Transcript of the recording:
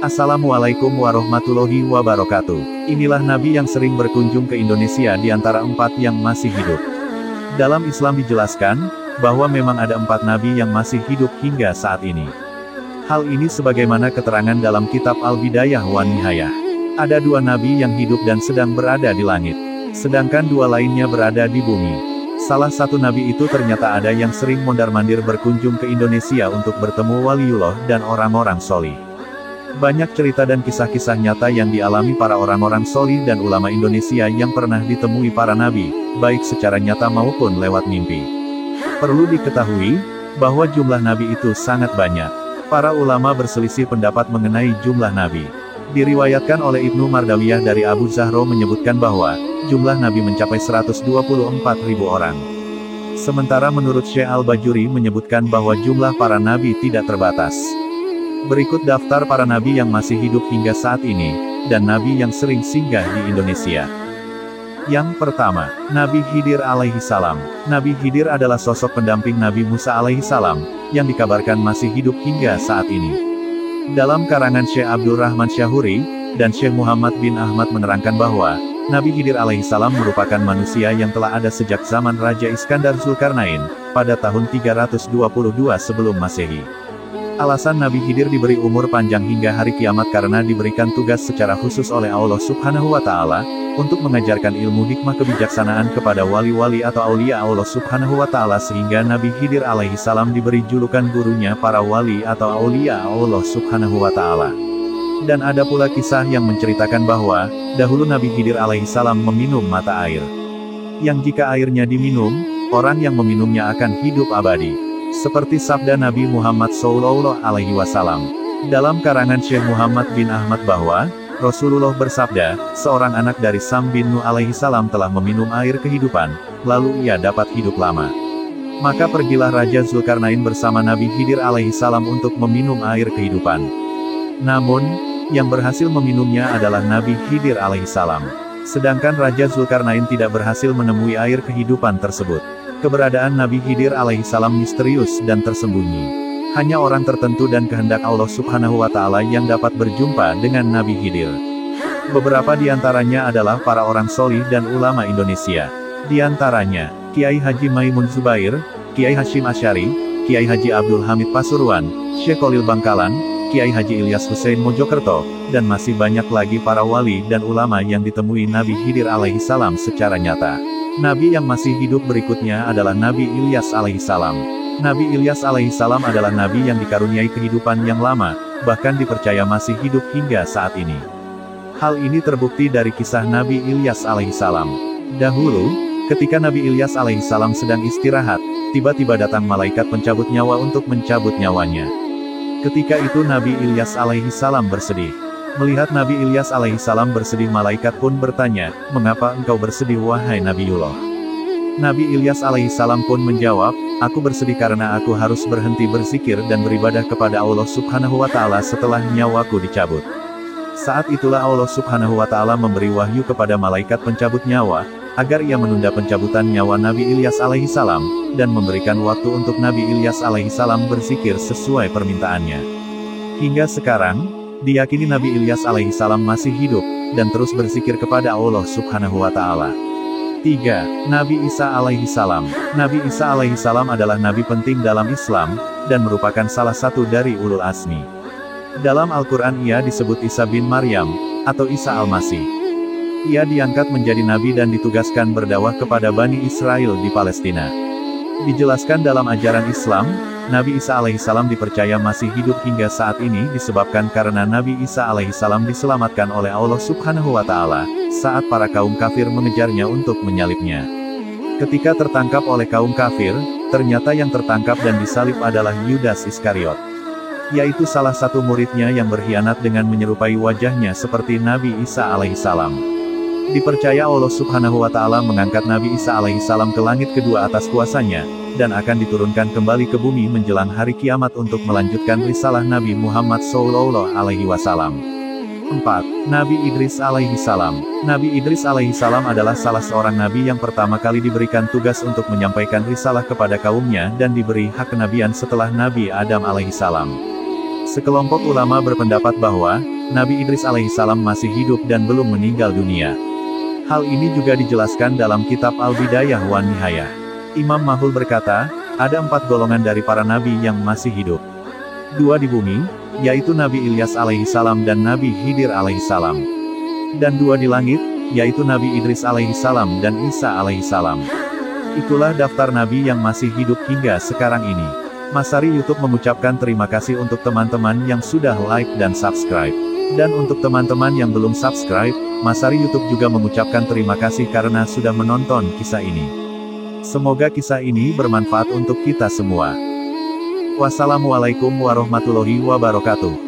Assalamualaikum warahmatullahi wabarakatuh. Inilah Nabi yang sering berkunjung ke Indonesia di antara 4 yang masih hidup. Dalam Islam dijelaskan, bahwa memang ada 4 Nabi yang masih hidup hingga saat ini. Hal ini sebagaimana keterangan dalam kitab Al-Bidayah wan Nihayah. Ada 2 Nabi yang hidup dan sedang berada di langit. Sedangkan 2 lainnya berada di bumi. Salah satu Nabi itu ternyata ada yang sering mondar-mandir berkunjung ke Indonesia untuk bertemu waliullah dan orang-orang solih. Banyak cerita dan kisah-kisah nyata yang dialami para orang-orang solih dan ulama Indonesia yang pernah ditemui para Nabi, baik secara nyata maupun lewat mimpi. Perlu diketahui, bahwa jumlah Nabi itu sangat banyak. Para ulama berselisih pendapat mengenai jumlah Nabi. Diriwayatkan oleh Ibnu Mardawiyah dari Abu Zahro menyebutkan bahwa, jumlah Nabi mencapai 124.000 orang. Sementara menurut Syekh Al-Bajuri menyebutkan bahwa jumlah para Nabi tidak terbatas. Berikut daftar para Nabi yang masih hidup hingga saat ini, dan Nabi yang sering singgah di Indonesia. Yang pertama, Nabi Khidir alaihi salam. Nabi Khidir adalah sosok pendamping Nabi Musa alaihi salam, yang dikabarkan masih hidup hingga saat ini. Dalam karangan Syekh Abdul Rahman Syahuri, dan Syekh Muhammad bin Ahmad menerangkan bahwa, Nabi Khidir alaihissalam merupakan manusia yang telah ada sejak zaman Raja Iskandar Zulkarnain, pada tahun 322 sebelum Masehi. Alasan Nabi Khidir diberi umur panjang hingga hari kiamat karena diberikan tugas secara khusus oleh Allah Subhanahu wa Ta'ala, untuk mengajarkan ilmu hikmah kebijaksanaan kepada wali-wali atau aulia Allah Subhanahu wa Ta'ala sehingga Nabi Khidir alaihissalam diberi julukan gurunya para wali atau aulia Allah Subhanahu wa Ta'ala. Dan ada pula kisah yang menceritakan bahwa, dahulu Nabi Khidir alaihissalam meminum mata air. Yang jika airnya diminum, orang yang meminumnya akan hidup abadi. Seperti sabda Nabi Muhammad SAW alaihi wasallam. Dalam karangan Syekh Muhammad bin Ahmad bahwa, Rasulullah bersabda, seorang anak dari Sam bin Nuh alaihi salam telah meminum air kehidupan, lalu ia dapat hidup lama. Maka pergilah Raja Zulkarnain bersama Nabi Khidir alaihi salam untuk meminum air kehidupan. Namun, yang berhasil meminumnya adalah Nabi Khidir alaihi salam. Sedangkan Raja Zulkarnain tidak berhasil menemui air kehidupan tersebut. Keberadaan Nabi Khidir alaihi salam misterius dan tersembunyi. Hanya orang tertentu dan kehendak Allah Subhanahu wa Ta'ala yang dapat berjumpa dengan Nabi Khidir. Beberapa di antaranya adalah para orang solih dan ulama Indonesia. Di antaranya, Kiai Haji Maimun Zubair, Kiai Hashim Asy'ari, Kiai Haji Abdul Hamid Pasuruan, Syekh Khalil Bangkalan, Kiai Haji Ilyas Hussein Mojokerto, dan masih banyak lagi para wali dan ulama yang ditemui Nabi Khidir alaihi salam secara nyata. Nabi yang masih hidup berikutnya adalah Nabi Ilyas alaihi salam. Nabi Ilyas alaihissalam adalah Nabi yang dikaruniai kehidupan yang lama, bahkan dipercaya masih hidup hingga saat ini. Hal ini terbukti dari kisah Nabi Ilyas alaihissalam. Dahulu, ketika Nabi Ilyas alaihissalam sedang istirahat, tiba-tiba datang malaikat pencabut nyawa untuk mencabut nyawanya. Ketika itu Nabi Ilyas alaihissalam bersedih. Melihat Nabi Ilyas alaihissalam bersedih, malaikat pun bertanya, "Mengapa engkau bersedih wahai Nabiullah?" Nabi Ilyas alaihissalam pun menjawab, "Aku bersedih karena aku harus berhenti berzikir dan beribadah kepada Allah Subhanahu wa Ta'ala setelah nyawaku dicabut." Saat itulah Allah Subhanahu wa Ta'ala memberi wahyu kepada malaikat pencabut nyawa, agar ia menunda pencabutan nyawa Nabi Ilyas alaihissalam, dan memberikan waktu untuk Nabi Ilyas alaihissalam berzikir sesuai permintaannya. Hingga sekarang, diyakini Nabi Ilyas alaihissalam masih hidup, dan terus berzikir kepada Allah Subhanahu wa Ta'ala. 3. Nabi Isa alaihissalam. Nabi Isa alaihissalam adalah nabi penting dalam Islam, dan merupakan salah satu dari ulul azmi. Dalam Al-Quran ia disebut Isa bin Maryam, atau Isa al-Masih. Ia diangkat menjadi nabi dan ditugaskan berdakwah kepada Bani Israel di Palestina. Dijelaskan dalam ajaran Islam, Nabi Isa alaihissalam dipercaya masih hidup hingga saat ini disebabkan karena Nabi Isa alaihissalam diselamatkan oleh Allah Subhanahu wa Ta'ala, saat para kaum kafir mengejarnya untuk menyalibnya. Ketika tertangkap oleh kaum kafir, ternyata yang tertangkap dan disalib adalah Yudas Iskariot. Yaitu salah satu muridnya yang berkhianat dengan menyerupai wajahnya seperti Nabi Isa alaihissalam. Dipercaya Allah Subhanahu wa Ta'ala mengangkat Nabi Isa alaihissalam ke langit kedua atas kuasanya, dan akan diturunkan kembali ke bumi menjelang hari kiamat untuk melanjutkan risalah Nabi Muhammad SAW alaihi wasallam. 4. Nabi Idris alaihi salam. Nabi Idris alaihi salam adalah salah seorang nabi yang pertama kali diberikan tugas untuk menyampaikan risalah kepada kaumnya dan diberi hak kenabian setelah Nabi Adam alaihi salam. Sekelompok ulama berpendapat bahwa Nabi Idris alaihissalam masih hidup dan belum meninggal dunia. Hal ini juga dijelaskan dalam kitab Al-Bidayah wan Nihayah. Imam Mahlul berkata, ada 4 golongan dari para nabi yang masih hidup. 2 di bumi, yaitu Nabi Ilyas alaihissalam dan Nabi Khidir alaihissalam. Dan 2 di langit, yaitu Nabi Idris alaihissalam dan Isa alaihissalam. Itulah daftar nabi yang masih hidup hingga sekarang ini. Masari YouTube mengucapkan terima kasih untuk teman-teman yang sudah like dan subscribe. Dan untuk teman-teman yang belum subscribe, Masari YouTube juga mengucapkan terima kasih karena sudah menonton kisah ini. Semoga kisah ini bermanfaat untuk kita semua. Wassalamualaikum warahmatullahi wabarakatuh.